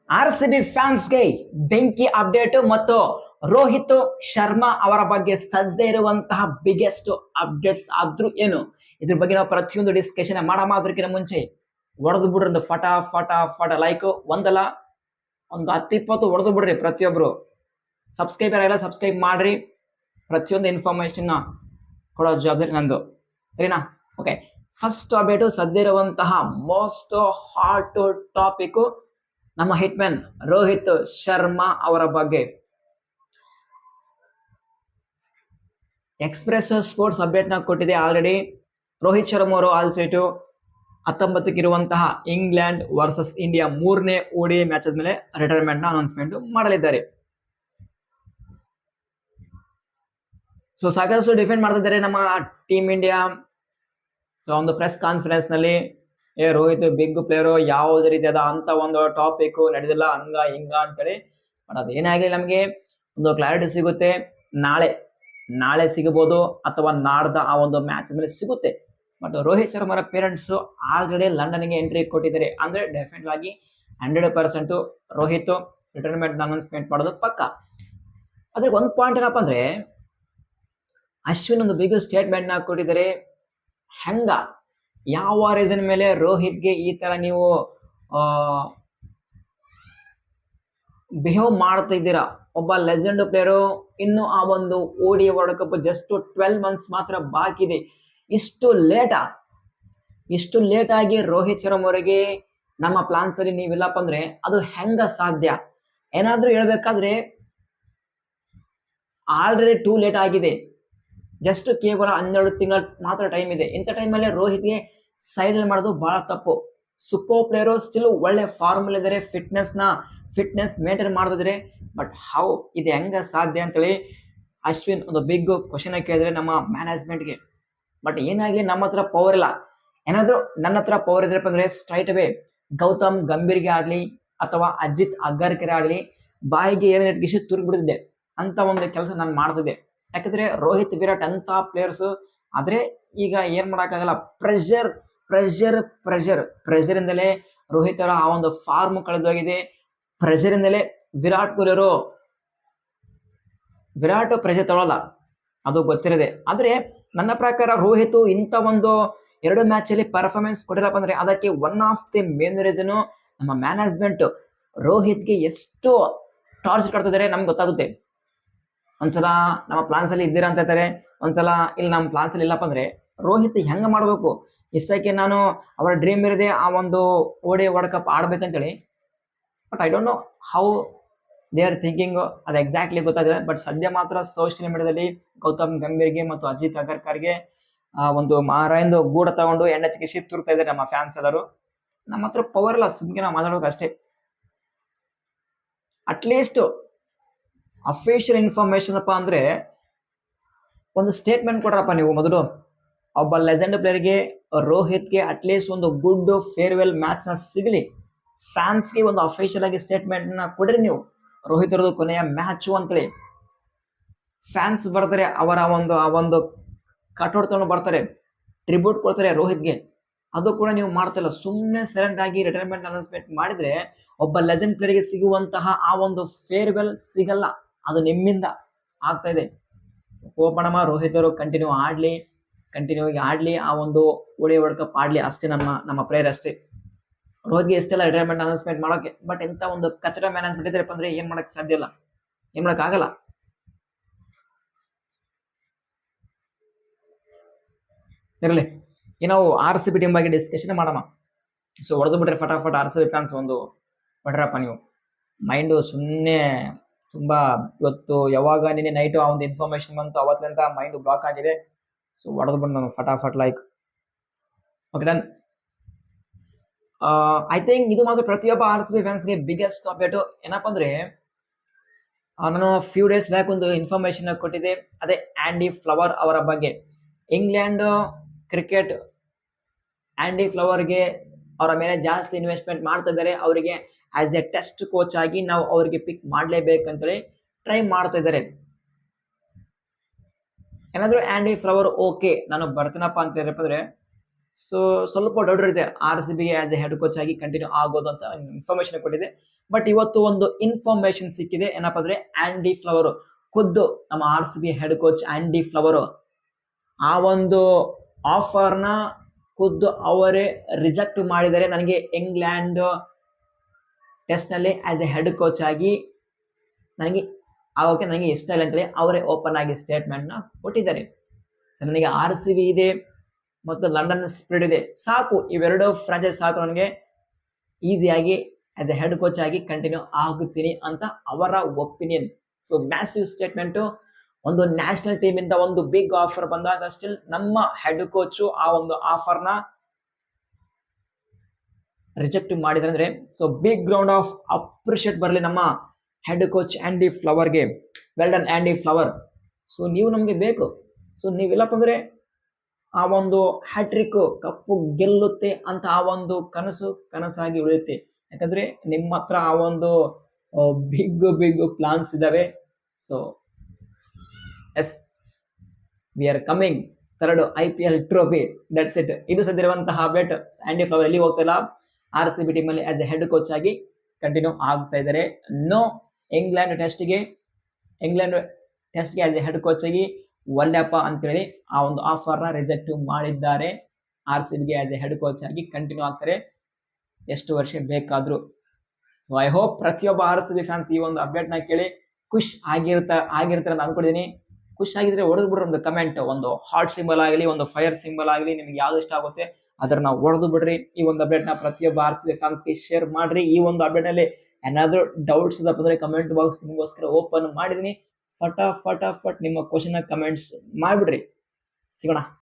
RCB ಫ್ಯಾನ್ಸ್ಗೆ ಬೆಂಕಿ update ಮತ್ತು ರೋಹಿತ್ ಶರ್ಮಾ ಅವರ ಬಗ್ಗೆ ಸದ್ಯ ಇರುವಂತಹ ಬಿಗ್ಗೆಸ್ಟ್ ಅಪ್ಡೇಟ್ಸ್ ಆದ್ರೂ ಏನು ಇದ್ರ ಬಗ್ಗೆ ನಾವು ಪ್ರತಿಯೊಂದು ಡಿಸ್ಕಷನ್ ಮಾಡೋದಕ್ಕಿಂತ ಮುಂಚೆ ಹೊಡೆದು ಬಿಡ್ರಿ ಒಂದು ಫಟ ಫಟ ಫಟ ಲೈಕ್ ಒಂದಲ್ಲ ಒಂದು 10-20 ಹೊಡೆದು ಬಿಡ್ರಿ ಪ್ರತಿಯೊಬ್ರು. ಸಬ್ಸ್ಕ್ರೈಬರ್ ಎಲ್ಲ ಸಬ್ಸ್ಕ್ರೈಬ್ ಮಾಡ್ರಿ. ಪ್ರತಿಯೊಂದು ಇನ್ಫಾರ್ಮೇಶನ್ ಕೊಡೋ ಜವಾಬ್ದಾರಿ ನಂದು, ಸರಿನಾ? ಓಕೆ, ಫಸ್ಟ್ ಅಪ್ಡೇಟ್ ಸದ್ಯ ಇರುವಂತಹ ಮೋಸ್ಟ್ ಹಾಟ್ ಟಾಪಿಕ್ ನಮ್ಮ ಹಿಟ್ಮ್ಯಾನ್ ರೋಹಿತ್ ಶರ್ಮಾ ಅವರ ಬಗ್ಗೆ. ಎಕ್ಸ್ಪ್ರೆಸ್ ಸ್ಪೋರ್ಟ್ಸ್ ಅಪ್ಡೇಟ್ ನ ಕೊಟ್ಟಿದೆ ಆಲ್ರೆಡಿ. ರೋಹಿತ್ ಶರ್ಮಾ ಅವರು ಆಲ್ ಸೆಟ್ 19ಕ್ಕೆ ಇರುವಂತಹ ಇಂಗ್ಲೆಂಡ್ ವರ್ಸಸ್ ಇಂಡಿಯಾ 3ನೇ ODI ಮ್ಯಾಚ್ ಆದ್ಮೇಲೆ ರಿಟೈರ್ಮೆಂಟ್ ನ ಅನೌನ್ಸ್ಮೆಂಟ್ ಮಾಡಲಿದ್ದಾರೆ. ಸೊ ಸಾಕಷ್ಟು ಡಿಫೆಂಡ್ ಮಾಡ್ತಿದ್ದಾರೆ ನಮ್ಮ ಟೀಮ್ ಇಂಡಿಯಾ. ಸೊ ಒಂದು ಪ್ರೆಸ್ ಕಾನ್ಫರೆನ್ಸ್ ನಲ್ಲಿ ರೋಹಿತ್ ಬಿಗ್ ಪ್ಲೇಯರ್, ಯಾವುದೇ ರೀತಿಯಾದ ಅಂತ ಒಂದು ಟಾಪಿಕ್ ನಡೆದಿಲ್ಲ ಹಂಗ ಹಿಂಗ ಅಂತೇಳಿ. ಬಟ್ ಅದೇನೇ ಆಗಲಿ ನಮಗೆ ಒಂದು ಕ್ಲಾರಿಟಿ ಸಿಗುತ್ತೆ. ನಾಳೆ ಸಿಗಬಹುದು ಅಥವಾ ನಾಡ್ದ ಆ ಒಂದು ಮ್ಯಾಚ್ ಮೇಲೆ ಸಿಗುತ್ತೆ. But Rohit Sharma parents already ಲಂಡನ್ಗೆ ಎಂಟ್ರಿ ಕೊಟ್ಟಿದ್ದಾರೆ. ಅಂದ್ರೆ ಡೆಫಿನೆಟ್ ಆಗಿ 100% ರೋಹಿತ್ ರಿಟೈರ್ಮೆಂಟ್ ಅನೌನ್ಸ್ಮೆಂಟ್ ಮಾಡೋದು ಪಕ್ಕ. ಅದ್ರಿಗೆ ಒಂದು ಪಾಯಿಂಟ್ ಏನಪ್ಪಾ ಅಂದ್ರೆ, ಅಶ್ವಿನ್ ಒಂದು ಬಿಗ್ ಸ್ಟೇಟ್ಮೆಂಟ್ ನ ಕೊಟ್ಟಿದ್ದಾರೆ. ಹೆಂಗ ಯಾವ ರೀಸನ್ ಮೇಲೆ ರೋಹಿತ್ಗೆ ಈ ತರ ನೀವು ಬಿಹೇವ್ ಮಾಡ್ತಾ ಇದ್ದೀರಾ? ಒಬ್ಬ ಲೆಜೆಂಡ್ ಪ್ಲೇಯರು, ಇನ್ನು ಆ ಒಂದು ODI world cup just 12 months ಮಾತ್ರ ಬಾಕಿ ಇದೆ. ಇಷ್ಟು ಲೇಟ್ ಆಗಿ ರೋಹಿತ್ ಶರ್ಮಾ ಅವರಿಗೆ ನಮ್ಮ ಪ್ಲಾನ್ಸ್ ಅಲ್ಲಿ ನೀವಿಲ್ಲಪ್ಪ ಅಂದ್ರೆ ಅದು ಹೆಂಗ ಸಾಧ್ಯ? ಏನಾದ್ರೂ ಹೇಳ್ಬೇಕಾದ್ರೆ ಆಲ್ರೆಡಿ ಟೂ ಲೇಟ್ ಆಗಿದೆ. ಜಸ್ಟ್ ಕೇವಲ 12 ತಿಂಗಳ ಮಾತ್ರ ಟೈಮ್ ಇದೆ. ಇಂಥ ಟೈಮಲ್ಲಿ ರೋಹಿತ್ಗೆ ಸೈಡ್ ಮಾಡೋದು ಬಹಳ ತಪ್ಪು. ಸೂಪರ್ ಪ್ಲೇಯರು, ಸ್ಟಿಲ್ ಒಳ್ಳೆ ಫಾರ್ಮ್ ಇದ್ದಾರೆ, ಫಿಟ್ನೆಸ್ ಮೇಂಟೈನ್ ಮಾಡ್ತಿದ್ರೆ. ಬಟ್ ಹೌ ಇದು ಹೆಂಗ ಸಾಧ್ಯ ಅಂತೇಳಿ ಅಶ್ವಿನ್ ಒಂದು ಬಿಗ್ ಕ್ವಶನ್ ಕೇಳಿದ್ರೆ ನಮ್ಮ ಮ್ಯಾನೇಜ್ಮೆಂಟ್ಗೆ. ಬಟ್ ಏನಾಗ್ಲಿ, ನಮ್ಮ ಹತ್ರ ಪವರ್ ಇಲ್ಲ. ಏನಾದ್ರು ನನ್ನ ಹತ್ರ ಪವರ್ ಇದ್ರಪ್ಪ ಅಂದ್ರೆ ಸ್ಟ್ರೈಟ್ ಅವೇ ಗೌತಮ್ ಗಂಭೀರ್ಗೆ ಆಗ್ಲಿ ಅಥವಾ ಅಜಿತ್ ಅಗರ್ಕರ್ ಆಗ್ಲಿ ಬಾಯಿಗೆ ಏನೇನು ತುರ್ಗಿ ಬಿಡ್ತಿದ್ದೆ ಅಂತ ಒಂದು ಕೆಲಸ ನಾನು ಮಾಡ್ತಿದ್ದೆ. ಯಾಕಂದ್ರೆ ರೋಹಿತ್ ವಿರಾಟ್ ಅಂತ ಪ್ಲೇಯರ್ಸ್ ಆದ್ರೆ ಈಗ ಏನ್ ಮಾಡಕ್ಕಾಗಲ್ಲ. ಪ್ರೆಷರ್ ಇಂದಲೇ ರೋಹಿತ್ ಅವರ ಆ ಒಂದು ಫಾರ್ಮ್ ಕಳೆದೋಗಿದೆ. ಪ್ರೆಷರ್ ಇಂದಲೇ ವಿರಾಟ್ ಪ್ರೆಷರ್ ತಗೊಳ್ಳಲ್ಲ, ಅದು ಗೊತ್ತಿರದೆ. ಆದ್ರೆ ನನ್ನ ಪ್ರಕಾರ ರೋಹಿತ್ ಇಂಥ ಒಂದು 2 ಮ್ಯಾಚ್ ಅಲ್ಲಿ ಪರ್ಫಾರ್ಮೆನ್ಸ್ ಕೊಟ್ಟಿರಪ್ಪ ಅಂದ್ರೆ ಅದಕ್ಕೆ one of the main reason ನಮ್ಮ ಮ್ಯಾನೇಜ್ಮೆಂಟ್ ರೋಹಿತ್ಗೆ ಎಷ್ಟು ಟಾರ್ಚರ್ ಕಟ್ತಿದ್ದಾರೆ ನಮ್ಗೆ ಗೊತ್ತಾಗುತ್ತೆ. ಒಂದ್ಸಲ ನಮ್ಮ ಪ್ಲಾನ್ಸ್ ಅಲ್ಲಿ ಇದ್ದೀರಾ ಅಂತ ಹೇಳ್ತಾರೆ, ಒಂದ್ಸಲ ಇಲ್ಲಿ ನಮ್ಮ ಪ್ಲಾನ್ಸ್ ಅಲ್ಲಿ ಇಲ್ಲಪ್ಪ ಅಂದ್ರೆ ರೋಹಿತ್ ಹೆಂಗ ಮಾಡ್ಬೇಕು? ಇಷ್ಟಕ್ಕೆ ನಾನು ಅವರ ಡ್ರೀಮ್ ಇರದೆ ಆ ಒಂದು ODI ವರ್ಲ್ಡ್ ಕಪ್ ಆಡ್ಬೇಕಂತೇಳಿ. But I don't know how they are thinking, ಅದು ಎಕ್ಸಾಕ್ಟ್ಲಿ ಗೊತ್ತಾಗಿದೆ. ಬಟ್ ಸದ್ಯ ಮಾತ್ರ ಸೋಷಿಯಲ್ ಮೀಡಿಯಾದಲ್ಲಿ ಗೌತಮ್ ಗಂಭೀರ್ಗೆ ಮತ್ತು ಅಜಿತ್ ಅಗರ್ಕರ್ಗೆ ಒಂದು ಮಾರಾಯಿಂದ ಗೂಡ ತಗೊಂಡು ಎಣ್ಣೆ ಚಿಕಿತ್ಸೆ ತುರ್ತಾ ಇದ್ದಾರೆ ನಮ್ಮ ಫ್ಯಾನ್ಸ್ ಎಲ್ಲರೂ. ನಮ್ಮ ಹತ್ರ ಪವರ್ ಇಲ್ಲ, ಸುಮ್ಗೆ ನಾವು ಮಾತಾಡ್ಬೇಕು ಅಷ್ಟೇ. ಅಟ್ಲೀಸ್ಟ್ ಅಫಿಷಿಯಲ್ ಇನ್ಫಾರ್ಮೇಶನ್ ಅಪ್ಪ ಅಂದ್ರೆ ಒಂದು ಸ್ಟೇಟ್ಮೆಂಟ್ ಕೊಡ್ರಪ್ಪ ನೀವು ಮೊದಲು. ಒಬ್ಬ ಲೆಜೆಂಡ್ ಪ್ಲೇಯರ್ಗೆ ರೋಹಿತ್ಗೆ ಅಟ್ಲೀಸ್ಟ್ ಒಂದು ಗುಡ್ ಫೇರ್ವೆಲ್ ಮ್ಯಾಚ್ ನ ಸಿಗಲಿ. ಫ್ಯಾನ್ಸ್ಗೆ ಒಂದು ಅಫಿಷಿಯಲ್ ಆಗಿ ಸ್ಟೇಟ್ಮೆಂಟ್ ನ ಕೊಡ್ರಿ ನೀವು. ರೋಹಿತ್ ಅವರದು ಕೊನೆಯ ಮ್ಯಾಚ್ ಅಂತೇಳಿ ಫ್ಯಾನ್ಸ್ ಬರ್ತಾರೆ, ಅವರ ಆ ಒಂದು ಕಟೌಟ್ ತಗೊಂಡು ಬರ್ತಾರೆ, ಟ್ರಿಬ್ಯೂಟ್ ಕೊಡ್ತಾರೆ ರೋಹಿತ್ಗೆ. ಅದು ಕೂಡ ನೀವು ಮಾಡ್ತಿಲ್ಲ. ಸುಮ್ಮನೆ ಸೈಲೆಂಟ್ ಆಗಿ ರಿಟೈರ್ಮೆಂಟ್ ಅನೌನ್ಸ್ಮೆಂಟ್ ಮಾಡಿದ್ರೆ ಒಬ್ಬ ಲೆಜೆಂಡ್ ಪ್ಲೇಯರ್ಗೆ ಸಿಗುವಂತಹ ಆ ಒಂದು ಫೇರ್ವೆಲ್ ಸಿಗಲ್ಲ. ಅದು ನಿಮ್ಮಿಂದ ಆಗ್ತಾ ಇದೆ. ಹೋಗೋಣಮ್ಮ, ರೋಹಿತ್ ಅವರು ಕಂಟಿನ್ಯೂ ಆಗಿ ಆ ಒಂದು ODI ವರ್ಲ್ಡ್ ಕಪ್ ಆಡ್ಲಿ ಅಷ್ಟೇ. ನಮ್ಮ ಪ್ಲೇಯರ್ ಅಷ್ಟೇ. ರೋಹಿತ್ಗೆ ಎಷ್ಟೆಲ್ಲ ರಿಟೈರ್ಮೆಂಟ್ ಅನೌನ್ಸ್ಮೆಂಟ್ ಮಾಡೋಕೆ. ಬಟ್ ಇಂಥ ಒಂದು ಕಚಡ ಮ್ಯಾನೇಜ್ಮೆಂಟ್ ಇದ್ರಪ್ಪ ಅಂದ್ರೆ ಏನ್ ಮಾಡಕ್ ಸಾಧ್ಯ ಇಲ್ಲ, ಏನ್ ಮಾಡಕ್ ಆಗಲ್ಲ. ಇರಲಿ, ನಾವು RCB ಟೀಮ್ ಬಗ್ಗೆ ಡಿಸ್ಕಷನ್ ಮಾಡೋಣ. ಸೊ ಹೊಡೆದು ಬಿಟ್ರೆ ಫಟಾಫಟ್ RCB ಫ್ಯಾನ್ಸ್ ಒಂದು ಹೊಡ್ರಪ್ಪ ನೀವು. ಮೈಂಡು ಸುಮ್ಮನೆ ತುಂಬಾ ಇವತ್ತು ಯಾವಾಗ ನಿನ್ನೆ ನೈಟು ಆ ಒಂದು ಇನ್ಫಾರ್ಮೇಶನ್ ಬಂತು ಅವತ್ತಿಂದ ಮೈಂಡ್ ಬ್ಲಾಕ್ ಆಗಿದೆ. ಸೊ ಹೊಡೆದು ಬಿಟ್ಟು ನಾನು ಫಟಾಫಟ್ like. Okay, done. I think ಇದು ಮಾತ್ರ ಪ್ರತಿಯೊಬ್ಬ RCB ಫ್ಯಾನ್ಸ್ಗೆ ಬಿಗ್ಗೆಸ್ಟ್ ಅಪ್ಡೇಟ್. ಏನಪ್ಪಾ ಅಂದ್ರೆ, ನಾನು ಫ್ಯೂ ಡೇಸ್ ಬ್ಯಾಕ್ ಒಂದು ಇನ್ಫಾರ್ಮೇಶನ್ ಕೊಟ್ಟಿದ್ದೆ, ಅದೇ ಆಂಡಿ ಫ್ಲವರ್ ಅವರ ಬಗ್ಗೆ. ಇಂಗ್ಲೆಂಡ್ ಕ್ರಿಕೆಟ್ ಆಂಡಿ ಫ್ಲವರ್ಗೆ ಅವರ ಮೇಲೆ ಜಾಸ್ತಿ ಇನ್ವೆಸ್ಟ್ಮೆಂಟ್ ಮಾಡ್ತಾ ಇದ್ದಾರೆ. ಅವರಿಗೆ ಆಸ್ ಎ ಟೆಸ್ಟ್ ಕೋಚ್ ಆಗಿ ನಾವು ಅವರಿಗೆ ಪಿಕ್ ಮಾಡಲೇಬೇಕಂತೇಳಿ ಟ್ರೈ ಮಾಡ್ತಾ ಇದ್ದಾರೆ. ಏನಾದ್ರು ಆಂಡಿ ಫ್ಲವರ್ ಓಕೆ ನಾನು ಬರ್ತೀನಪ್ಪ ಅಂತ ಹೇಳಿದ್ರೆ ಸೊ ಸ್ವಲ್ಪ ಡೌಟ್ ಇರುತ್ತೆ ಆರ್ ಸಿ ಬಿಗೆ ಆಸ್ ಎ ಹೆಡ್ ಕೋಚ್ ಆಗಿ ಕಂಟಿನ್ಯೂ ಆಗೋದು ಅಂತ ಇನ್ಫಾರ್ಮೇಶನ್ ಕೊಟ್ಟಿದೆ. ಬಟ್ ಇವತ್ತು ಒಂದು ಇನ್ಫಾರ್ಮೇಶನ್ ಸಿಕ್ಕಿದೆ, ಏನಪ್ಪಾ ಅಂದ್ರೆ ಆಂಡಿ ಫ್ಲವರ್ ಖುದ್ದು ನಮ್ಮ R C B head coach Andy Flower ಆ ಒಂದು ಆಫರ್ನ ಖುದ್ದು ಅವರೇ ರಿಜೆಕ್ಟ್ ಮಾಡಿದರೆ, ನನಗೆ ಇಂಗ್ಲೆಂಡ್ ಟೆಸ್ಟ್ ನಲ್ಲಿ ಆಸ್ ಎ ಹೆಡ್ ಕೋಚ್ ಆಗಿ ನನಗೆ ಆಗೋಕೆ ನನಗೆ ಇಷ್ಟ ಇಲ್ಲ ಅಂತೇಳಿ ಅವರೇ ಓಪನ್ ಆಗಿ ಸ್ಟೇಟ್ಮೆಂಟ್ ನ ಕೊಟ್ಟಿದ್ದಾರೆ. ಸೊ ನನಗೆ ಆರ್ ಸಿ ಬಿ ಇದೆ ಮತ್ತು ಲಂಡನ್ ಸ್ಪಿರಿಟ್ ಇದೆ, ಸಾಕು ಇವೆರಡು ಫ್ರಾಂಚೈಸ್ ಸಾಕು ನನಗೆ ಈಸಿಯಾಗಿ ಆಸ್ ಎ ಹೆಡ್ ಕೋಚ್ ಆಗಿ ಕಂಟಿನ್ಯೂ ಆಗುತ್ತೀನಿ ಅಂತ ಅವರ ಒಪಿನಿಯನ್. So massive statement. ಒಂದು ನ್ಯಾಷನಲ್ ಟೀಮ್ ಇಂದ ಒಂದು ಬಿಗ್ ಆಫರ್ ಬಂದಾಗ ಸ್ಟಿಲ್ ನಮ್ಮ ಹೆಡ್ ಕೋಚ್ ಆ ಒಂದು ಆಫರ್ನ ರಿಜೆಕ್ಟ್ ಮಾಡಿದ್ರೆ ಅಂದ್ರೆ, so big ground of appreciate ಬರಲಿ ನಮ್ಮ ಹೆಡ್ ಕೋಚ್ ಆಂಡಿ ಫ್ಲವರ್ಗೆ. Well done Andy Flower. So ನೀವು ನಮಗೆ ಬೇಕು. ಸೊ ನೀವಿಲ್ಲಪ್ಪ ಅಂದ್ರೆ ಆ ಒಂದು ಹ್ಯಾಟ್ರಿಕ್ ಕಪ್ಪು ಗೆಲ್ಲುತ್ತೆ ಅಂತ ಆ ಒಂದು ಕನಸಾಗಿ ಉಳಿಯುತ್ತೆ. ಯಾಕಂದ್ರೆ ನಿಮ್ಮ ಹತ್ರ ಆ ಒಂದು ಬಿಗ್ ಪ್ಲಾನ್ಸ್ ಇದಾವೆ. So yes, we are coming third IPL trophy, that's it. ಇದು ಸದ್ಯರುವಂತಹ ಅಪ್ಡೇಟ್. ಆಂಡಿ ಫ್ಲವರ್ ಎಲ್ಲಿ ಹೋಗ್ತಾ ಇಲ್ಲ, ಆರ್ ಸಿ ಬಿ ಟೀಮ್ ಅಲ್ಲಿ ಆಸ್ ಎ ಹೆಡ್ ಕೋಚ್ ಆಗಿ ಕಂಟಿನ್ಯೂ ಆಗ್ತಾ ಇದ್ದಾರೆ. ನೋ ಇಂಗ್ಲೆಂಡ್ ಟೆಸ್ಟ್ಗೆ ಆಸ್ ಎ ಹೆಡ್ ಕೋಚ್ ಆಗಿ ಒಳ್ಳೆಪ್ಪ ಅಂತೇಳಿ ಆ ಒಂದು ಆಫರ್ನ ರಿಜೆಕ್ಟ್ ಮಾಡಿದ್ದಾರೆ. ಆರ್ ಸಿ ಬಿಗೆ ಆಸ್ ಎ ಹೆಡ್ ಕೋಚ್ ಆಗಿ ಕಂಟಿನ್ಯೂ ಆಗ್ತಾರೆ ಎಷ್ಟು ವರ್ಷ ಬೇಕಾದ್ರೂ. ಸೊ ಐ ಹೋಪ್ ಪ್ರತಿಯೊಬ್ಬ ಆರ್ ಸಿ ಬಿ ಫ್ಯಾನ್ಸ್ ಈ ಒಂದು ಅಪ್ಡೇಟ್ ನ ಕೇಳಿ ಖುಷ್ ಆಗಿರ್ತಾರೆ ಅಂತ ಅನ್ಕೊಂಡಿದ್ದೀನಿ. ಖುಷ್ ಆಗಿದ್ರೆ ಹೊಡೆದು ಬಿಡ್ರಿ ಒಂದು ಕಮೆಂಟ್, ಒಂದು ಹಾರ್ಟ್ ಸಿಂಬಲ್ ಆಗಲಿ, ಒಂದು ಫೈರ್ ಸಿಂಬಲ್ ಆಗಲಿ, ನಿಮ್ಗೆ ಯಾವ್ದು ಇಷ್ಟ ಆಗುತ್ತೆ ಅದನ್ನ ಹೊಡೆದು ಬಿಡ್ರಿ. ಈ ಒಂದು ಅಪ್ಡೇಟ್ ನ ಪ್ರತಿಯೊಬ್ಬ ಆರ್ ಸಿ ಬಿ ಫ್ಯಾನ್ಸ್ಗೆ ಶೇರ್ ಮಾಡ್ರಿ. ಈ ಒಂದು ಅಪ್ಡೇಟ್ ನಲ್ಲಿ ಏನಾದ್ರೂ ಡೌಟ್ಸ್ ಇದಪ್ಪ ಅಂದ್ರೆ ಕಮೆಂಟ್ ಬಾಕ್ಸ್ ನಿಮಗೋಸ್ಕರ ಓಪನ್ ಮಾಡಿದೀನಿ. ಫಟಾಫಟ್ ನಿಮ್ಮ ಕ್ವಶನ್ ಕಮೆಂಟ್ಸ್ ಮಾಡ್ಬಿಡ್ರಿ. ಸಿಗೋಣ.